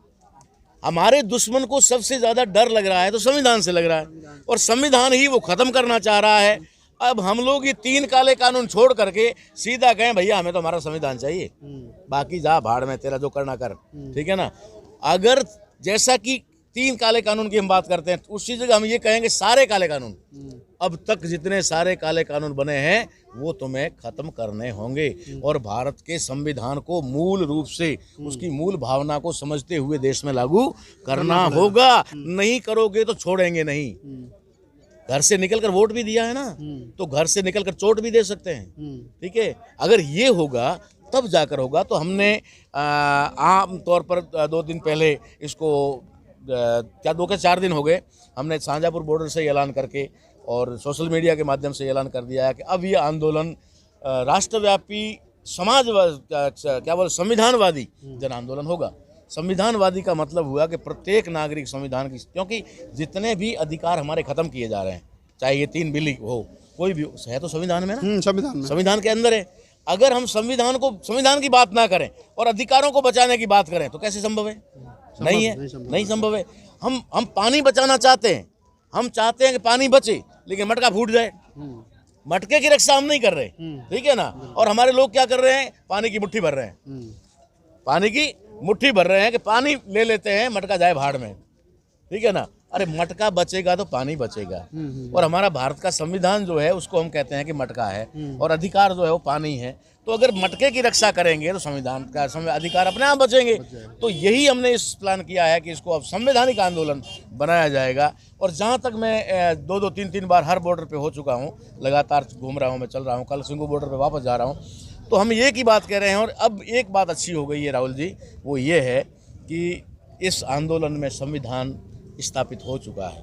हमारे दुश्मन को सबसे ज़्यादा डर लग रहा है तो संविधान से लग रहा है, और संविधान ही वो ख़त्म करना चाह रहा है। अब हम लोग ये 3 काले कानून छोड़ करके सीधा कहें भैया हमें तो हमारा संविधान चाहिए, बाकी जा भाड़ में तेरा जो करना कर, ठीक है ना। अगर जैसा कि 3 काले कानून की हम बात करते हैं, उसी जगह हम ये कहेंगे सारे काले कानून, अब तक जितने सारे काले कानून बने हैं वो तुम्हें खत्म करने होंगे, और भारत के संविधान को मूल रूप से उसकी मूल भावना को समझते हुए देश में लागू करना होगा। नहीं करोगे तो छोड़ेंगे नहीं। घर से निकलकर वोट भी दिया है ना, तो घर से निकलकर चोट भी दे सकते हैं, ठीक है। अगर ये होगा तब जाकर होगा। तो हमने आम तौर पर 2 दिन पहले इसको क्या 2 के 4 दिन हो गए, हमने शाहजहाँपुर बॉर्डर से ऐलान करके और सोशल मीडिया के माध्यम से ऐलान कर दिया है कि अब ये आंदोलन राष्ट्रव्यापी क्या बोले संविधानवादी जन आंदोलन होगा। संविधानवादी का मतलब हुआ कि प्रत्येक नागरिक संविधान की, क्योंकि जितने भी अधिकार हमारे खत्म किए जा रहे हैं, चाहे ये 3 बिल हो, कोई भी है तो संविधान में ना, संविधान के अंदर है। अगर हम संविधान की बात ना करें और अधिकारों को बचाने की बात करें तो कैसे संभव है? नहीं संभव है। हम पानी बचाना चाहते हैं, हम चाहते हैं कि पानी बचे, लेकिन मटका फूट जाए, मटके की रक्षा हम नहीं कर रहे, ठीक है ना। और हमारे लोग क्या कर रहे हैं, पानी की मुट्ठी भर रहे हैं। पानी की मुट्ठी भर रहे हैं कि पानी ले लेते हैं, मटका जाए भाड़ में, ठीक है ना। अरे मटका बचेगा तो पानी बचेगा। और हमारा भारत का संविधान जो है उसको हम कहते हैं कि मटका है, और अधिकार जो है वो पानी है। तो अगर मटके की रक्षा करेंगे तो संविधान का अधिकार अपने आप बचेंगे। तो यही हमने इस प्लान किया है कि इसको अब संवैधानिक आंदोलन बनाया जाएगा। और जहाँ तक मैं 2-2, 3-3 बार हर बॉर्डर पे हो चुका हूँ, लगातार घूम रहा हूँ, मैं चल रहा हूँ, कल सिंगू बॉर्डर पे वापस जा रहा हूँ, तो हम एक ही बात कह रहे हैं। और अब एक बात अच्छी हो गई है राहुल जी, वो ये है कि इस आंदोलन में संविधान स्थापित हो चुका है।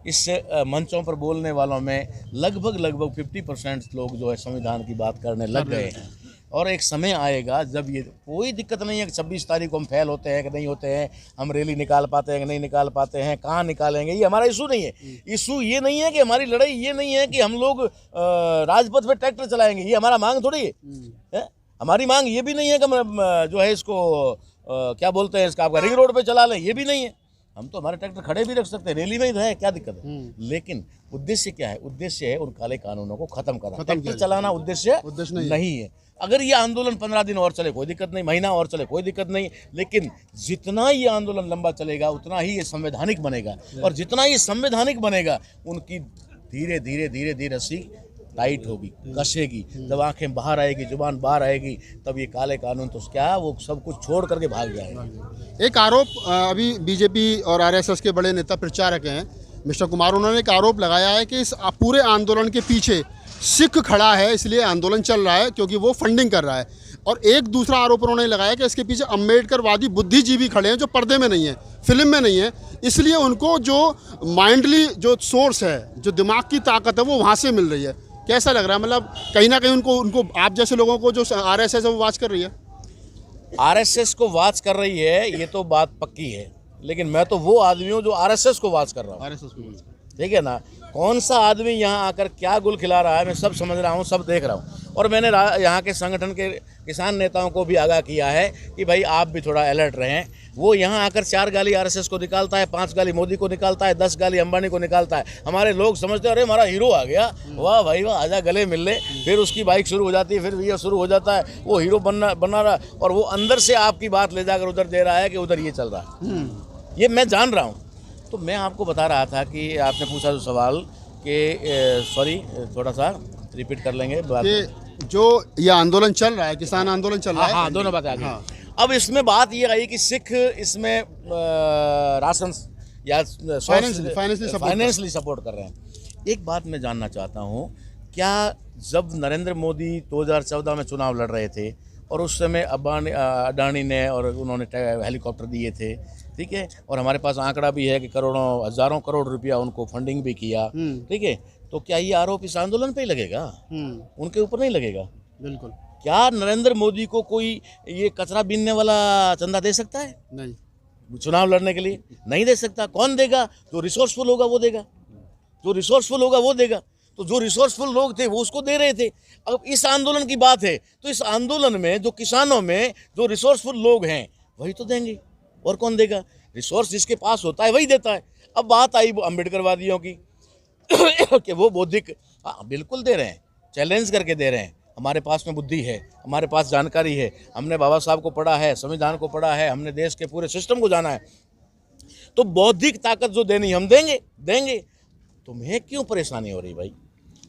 इस मंचों पर बोलने वालों में लगभग 50% लोग जो है संविधान की बात करने लग गए हैं। और एक समय आएगा जब ये कोई दिक्कत नहीं है कि 26 तारीख को हम फेल होते हैं कि नहीं होते हैं, हम रैली निकाल पाते हैं कि नहीं निकाल पाते हैं, कहाँ निकालेंगे, ये हमारा इशू नहीं है। इशू ये नहीं है कि हमारी लड़ाई ये नहीं है कि हम लोग राजपथ पे ट्रैक्टर चलाएंगे, ये हमारा मांग थोड़ी है। हमारी मांग ये भी नहीं है कि हम जो है इसको क्या बोलते हैं इसका आपका रिंग रोड पे चला लें, ये भी नहीं है। हम तो हमारे ट्रैक्टर खड़े भी रख सकते हैं, रैली में ही तो है, क्या दिक्कत है। लेकिन उद्देश्य क्या है? उद्देश्य है उन काले कानूनों को खत्म करना। ट्रैक्टर चलाना उद्देश्य नहीं है। अगर ये आंदोलन 15 दिन और चले कोई दिक्कत नहीं, महीना और चले कोई दिक्कत नहीं, लेकिन जितना ये आंदोलन लंबा चलेगा उतना ही ये संवैधानिक बनेगा। और जितना ये संवैधानिक बनेगा उनकी धीरे धीरे रस्सी टाइट होगी, कसेगी। जब आंखें बाहर आएगी, जुबान बाहर आएगी, तब ये काले कानून तो क्या वो सब कुछ छोड़ करके भाग जाएगा। एक आरोप अभी बीजेपी और आरएसएस के बड़े नेता प्रचारक हैं मिस्टर कुमार, उन्होंने एक आरोप लगाया है कि इस पूरे आंदोलन के पीछे सिख खड़ा है, इसलिए आंदोलन चल रहा है क्योंकि वो फंडिंग कर रहा है। और एक दूसरा आरोप उन्होंने लगाया कि इसके पीछे अम्बेडकरवादी बुद्धिजीवी खड़े हैं जो पर्दे में नहीं है, फिल्म में नहीं है, इसलिए उनको जो माइंडली जो सोर्स है, जो दिमाग की ताकत है, वो वहाँ से मिल रही है। कैसा लग रहा है? मतलब कहीं ना कहीं उनको आप जैसे लोगों को जो आरएसएस है वो वाच कर रही है। आरएसएस को वाच कर रही है, ये तो बात पक्की है। लेकिन मैं तो वो आदमी हूँ जो आरएसएस को वाच कर रहा हूँ, आरएसएस को, ठीक है ना। कौन सा आदमी यहाँ आकर क्या गुल खिला रहा है मैं सब समझ रहा हूँ, सब देख रहा हूँ। और मैंने यहाँ के संगठन के किसान नेताओं को भी आगाह किया है कि भाई आप भी थोड़ा अलर्ट रहें। वो यहाँ आकर 4 गाली आरएसएस को निकालता है, 5 गाली मोदी को निकालता है, 10 गाली अंबानी को निकालता है। हमारे लोग समझते हैं अरे हमारा हीरो आ गया, वाह भाई वाह, आजा गले मिल ले। फिर उसकी बाइक शुरू हो जाती है, फिर ये शुरू हो जाता है, वो हीरो बना रहा, और वो अंदर से आपकी बात ले जाकर उधर दे रहा है कि उधर ये चल रहा है। ये मैं जान रहा हूँ। तो मैं आपको बता रहा था कि आपने पूछा जो सवाल कि सॉरी थोड़ा सा रिपीट कर लेंगे कि जो ये आंदोलन चल रहा है, किसान आंदोलन चल रहा है। हाँ, दोनों बातें आ गई। अब इसमें बात ये आई कि सिख इसमें राशन या फाइनेंशियली सपोर्ट कर रहे हैं। एक बात मैं जानना चाहता हूँ, क्या जब नरेंद्र मोदी 2014 में चुनाव लड़ रहे थे और उस समय अडानी ने और उन्होंने हेलीकॉप्टर दिए थे, ठीक है, और हमारे पास आंकड़ा भी है कि करोड़ों हजारों करोड़ रुपया उनको फंडिंग भी किया, ठीक है, तो क्या ये आरोप इस आंदोलन पे ही लगेगा? उनके ऊपर नहीं लगेगा? बिल्कुल। क्या नरेंद्र मोदी को कोई ये कचरा बीनने वाला चंदा दे सकता है? नहीं। चुनाव लड़ने के लिए नहीं दे सकता। कौन देगा? जो रिसोर्सफुल होगा वो देगा, जो रिसोर्सफुल होगा वो देगा। तो जो रिसोर्सफुल लोग थे वो उसको दे रहे थे। अब इस आंदोलन की बात है तो इस आंदोलन में जो किसानों में जो रिसोर्सफुल लोग हैं वही तो देंगे, और कौन देगा? रिसोर्स जिसके पास होता है वही देता है। अब बात आई अम्बेडकरवादियों की कि वो बौद्धिक, हाँ बिल्कुल दे रहे हैं, चैलेंज करके दे रहे हैं। हमारे पास में बुद्धि है, हमारे पास जानकारी है, हमने बाबा साहब को पढ़ा है, संविधान को पढ़ा है, हमने देश के पूरे सिस्टम को जाना है, तो बौद्धिक ताकत जो देनी हम देंगे। तुम्हें क्यों परेशानी हो रही भाई?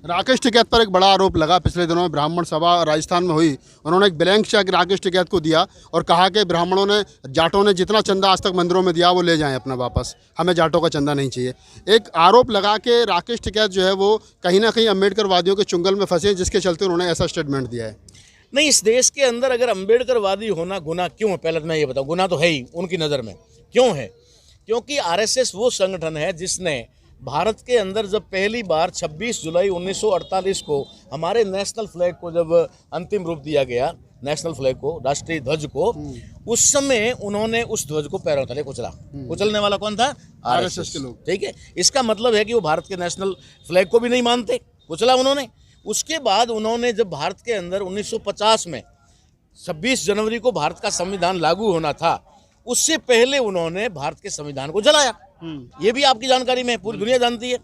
राकेश टिकैत पर एक बड़ा आरोप लगा, पिछले दिनों में ब्राह्मण सभा राजस्थान में हुई, उन्होंने एक ब्लैंक चेक राकेश टिकैत को दिया और कहा कि ब्राह्मणों ने, जाटों ने जितना चंदा आज तक मंदिरों में दिया वो ले जाएं अपना वापस, हमें जाटों का चंदा नहीं चाहिए। एक आरोप लगा कि राकेश टिकैत जो है वो कहीं ना कहीं अम्बेडकरवादियों के चुंगल में फंसे, जिसके चलते उन्होंने ऐसा स्टेटमेंट दिया है। नहीं, इस देश के अंदर अगर अम्बेडकरवादी होना गुनाह क्यों है? पहले तो मैं ये बताऊँ, गुनाह तो है ही उनकी नज़र में। क्यों है? क्योंकि आरएसएस वो संगठन है जिसने भारत के अंदर जब पहली बार 26 जुलाई 1948 को हमारे नेशनल फ्लैग को जब अंतिम रूप दिया गया, नेशनल फ्लैग को, राष्ट्रीय ध्वज को, उस समय उन्होंने उस ध्वज को पैरों तले कुचला। कुचलने वाला कौन था? आरएसएस के लोग, ठीक है। इसका मतलब है कि वो भारत के नेशनल फ्लैग को भी नहीं मानते, कुचला उन्होंने। उसके बाद उन्होंने जब भारत के अंदर 1950 में 26 जनवरी को भारत का संविधान लागू होना था, उससे पहले उन्होंने भारत के संविधान को जलाया। ये भी आपकी जानकारी में है, पूरी दुनिया जानती है।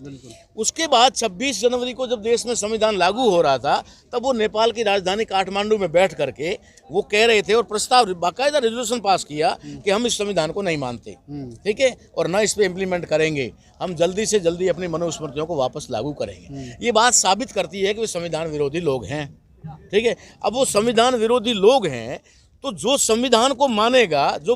उसके बाद 26 जनवरी को जब देश में संविधान लागू हो रहा था, तब वो नेपाल की राजधानी काठमांडू में बैठ करके वो कह रहे थे और प्रस्ताव बाकायदा रेजोल्यूशन पास किया कि हम इस संविधान को नहीं मानते, ठीक है, और न इस पे इम्प्लीमेंट करेंगे, हम जल्दी से जल्दी अपनी मनुस्मृतियों को वापस लागू करेंगे। ये बात साबित करती है कि वे संविधान विरोधी लोग हैं, ठीक है। अब वो संविधान विरोधी लोग हैं तो जो संविधान को मानेगा, जो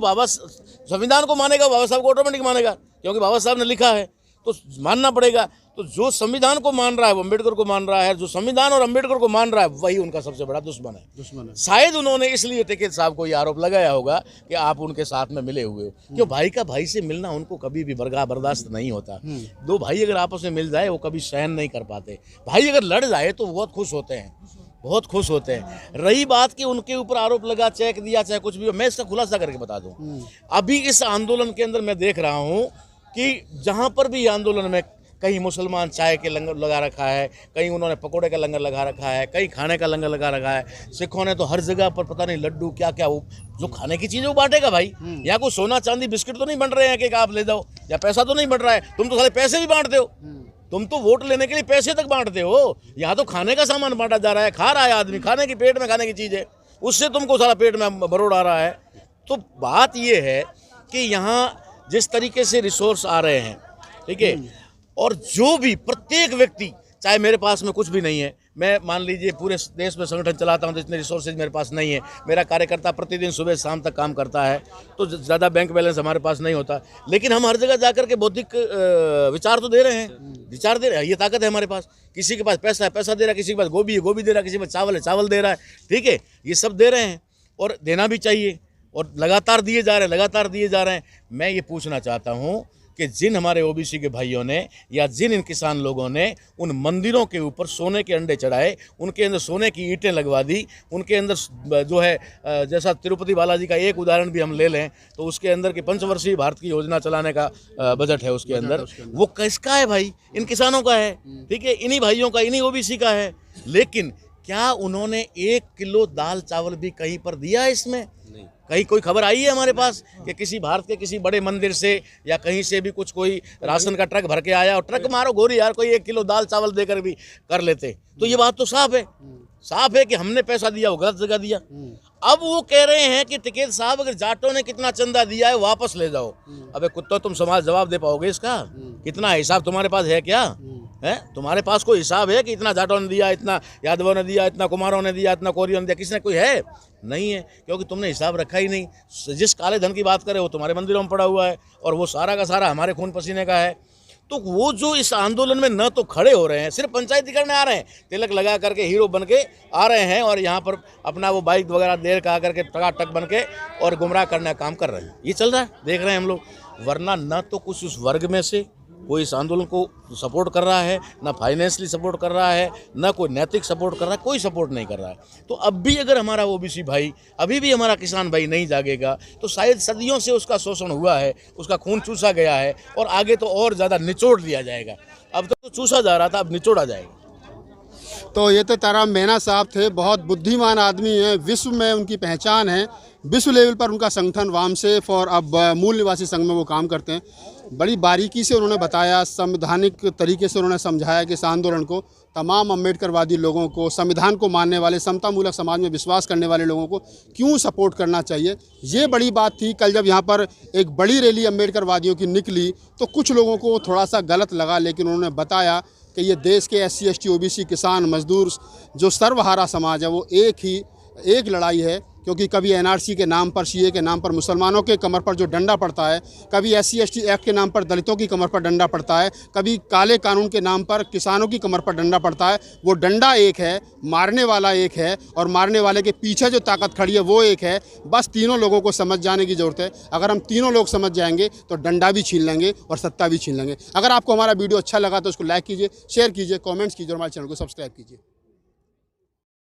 संविधान को मानेगा बाबा साहब को ऑटोमेटिक मानेगा, क्योंकि बाबा साहब ने लिखा है तो मानना पड़ेगा। तो जो संविधान को मान रहा है वो अम्बेडकर को मान रहा है, जो संविधान और अम्बेडकर को मान रहा है वही उनका सबसे बड़ा दुश्मन है। शायद उन्होंने इसलिए टिकैत साहब को ये आरोप लगाया होगा कि आप उनके साथ में मिले हुए हो, क्यों भाई का भाई से मिलना उनको कभी भी बर्दाश्त नहीं होता। दो भाई अगर आपस में मिल जाए वो कभी सहन नहीं कर पाते। भाई अगर लड़ जाए तो बहुत खुश होते हैं, बहुत खुश होते हैं। रही बात कि उनके ऊपर आरोप लगा, चेक दिया, चाहे कुछ भी हो, मैं इसका खुलासा करके बता दूं। अभी इस आंदोलन के अंदर मैं देख रहा हूं कि जहां पर भी आंदोलन में कहीं मुसलमान चाय के लंगर लगा रखा है, कहीं उन्होंने पकोड़े का लंगर लगा रखा है, कहीं खाने का लंगर लगा रखा है। सिखों ने तो हर जगह पर पता नहीं लड्डू क्या क्या, वो जो खाने की चीज़ें वो बांटेगा भाई। यहाँ कोई सोना चांदी बिस्किट तो नहीं बन रहे हैं कि आप ले जाओ, या पैसा तो नहीं बन रहा है। तुम तो सारे पैसे भी बांटते हो, तुम तो वोट लेने के लिए पैसे तक बांटते हो। यहाँ तो खाने का सामान बांटा जा रहा है, खा रहा है आदमी, खाने की पेट में खाने की चीज़ है, उससे तुमको सारा पेट में बरोड़ आ रहा है। तो बात ये है कि यहाँ जिस तरीके से रिसोर्स आ रहे हैं, ठीक है, और जो भी प्रत्येक व्यक्ति, चाहे मेरे पास में कुछ भी नहीं है, मैं मान लीजिए पूरे देश में संगठन चलाता हूँ तो इतने रिसोर्सेज मेरे पास नहीं है, मेरा कार्यकर्ता प्रतिदिन सुबह शाम तक काम करता है, तो ज़्यादा बैंक बैलेंस हमारे पास नहीं होता, लेकिन हम हर जगह जाकर के बौद्धिक विचार तो दे रहे हैं, विचार दे रहे हैं। ये ताकत है हमारे पास। किसी के पास पैसा है, पैसा दे रहा है, किसी के पास गोभी है, गोभी दे रहा है, किसी के पास चावल है, चावल दे रहा है, ठीक है, ये सब दे रहे हैं और देना भी चाहिए, और लगातार दिए जा रहे हैं, लगातार दिए जा रहे हैं। मैं ये पूछना चाहता हूँ कि जिन हमारे ओबीसी के भाइयों ने या जिन इन किसान लोगों ने उन मंदिरों के ऊपर सोने के अंडे चढ़ाए, उनके अंदर सोने की ईंटें लगवा दी, उनके अंदर जो है, जैसा तिरुपति बालाजी का एक उदाहरण भी हम ले लें तो उसके अंदर की 5 वर्षीय भारत की योजना चलाने का बजट है, उसके अंदर वो किसका है भाई? इन किसानों का है, ठीक है, इन्हीं भाइयों का, इन्हीं ओबीसी का है। लेकिन क्या उन्होंने 1 किलो दाल चावल भी कहीं पर दिया है? इसमें कहीं कोई खबर आई है हमारे पास कि किसी भारत के किसी बड़े मंदिर से या कहीं से भी कुछ कोई राशन का ट्रक भर के आया और ट्रक मारो गोरी यार, कोई 1 किलो दाल चावल देकर भी कर लेते? तो ये बात तो साफ है, साफ है कि हमने पैसा दिया वो गलत जगह दिया। अब वो कह रहे हैं कि टिकैत साहब अगर जाटों ने कितना चंदा दिया है वापस ले जाओ। अबे कुत्तो, तुम समाज जवाब दे पाओगे इसका? कितना हिसाब तुम्हारे पास है? क्या है तुम्हारे पास कोई हिसाब है कि इतना जाटों ने दिया, इतना यादवों ने दिया, इतना कुमारों ने दिया, इतना कोरियों ने दिया? किसने, कोई है? नहीं है, क्योंकि तुमने हिसाब रखा ही नहीं। जिस काले धन की बात करें वो तुम्हारे मंदिरों में पड़ा हुआ है और वो सारा का सारा हमारे खून पसीने का है। तो वो जो इस आंदोलन में न तो खड़े हो रहे हैं, सिर्फ पंचायती करने आ रहे हैं, तिलक लगा करके हीरो बन के आ रहे हैं और यहाँ पर अपना वो बाइक वगैरह देर का करके टकाटक बन के और गुमराह करने का काम कर रहे हैं। ये चल रहा है, देख रहे हैं हम लोग। वरना न तो कुछ उस वर्ग में से कोई इस आंदोलन को सपोर्ट कर रहा है, ना फाइनेंशियली सपोर्ट कर रहा है, ना कोई नैतिक सपोर्ट कर रहा है, कोई सपोर्ट नहीं कर रहा है। तो अब भी अगर हमारा ओबीसी भाई, अभी भी हमारा किसान भाई नहीं जागेगा तो शायद सदियों से उसका शोषण हुआ है, उसका खून चूसा गया है और आगे तो और ज़्यादा निचोड़ लिया जाएगा। अब तो चूसा जा रहा था, अब निचोड़ा जाएगा। तो ये तो ताराम मीणा साहब थे, बहुत बुद्धिमान आदमी हैं, विश्व में उनकी पहचान है, विश्व लेवल पर उनका संगठन वामसेफ और अब मूल निवासी संघ में वो काम करते हैं। बड़ी बारीकी से उन्होंने बताया, संवैधानिक तरीके से उन्होंने समझाया कि इस आंदोलन को तमाम अम्बेडकरवादी लोगों को, संविधान को मानने वाले, समतामूलक समाज में विश्वास करने वाले लोगों को क्यों सपोर्ट करना चाहिए। ये बड़ी बात थी। कल जब यहाँ पर एक बड़ी रैली अम्बेडकरवादियों की निकली तो कुछ लोगों को थोड़ा सा गलत लगा, लेकिन उन्होंने बताया कि ये देश के SC ST OBC किसान मजदूर जो सर्वहारा समाज है वो एक लड़ाई है, क्योंकि कभी NRC के नाम पर, CA के नाम पर मुसलमानों के कमर पर जो डंडा पड़ता है, कभी SC ST एक्ट के नाम पर दलितों की कमर पर डंडा पड़ता है, कभी काले कानून के नाम पर किसानों की कमर पर डंडा पड़ता है। वो डंडा एक है, मारने वाला एक है और मारने वाले के पीछे जो ताकत खड़ी है वो एक है। बस तीनों लोगों को समझ जाने की ज़रूरत है। अगर हम तीनों लोग समझ जाएंगे तो डंडा भी छीन लेंगे और सत्ता भी छीन लेंगे। अगर आपको हमारा वीडियो अच्छा लगा तो उसको लाइक कीजिए, शेयर कीजिए, कॉमेंट्स कीजिए और हमारे चैनल को सब्सक्राइब कीजिए।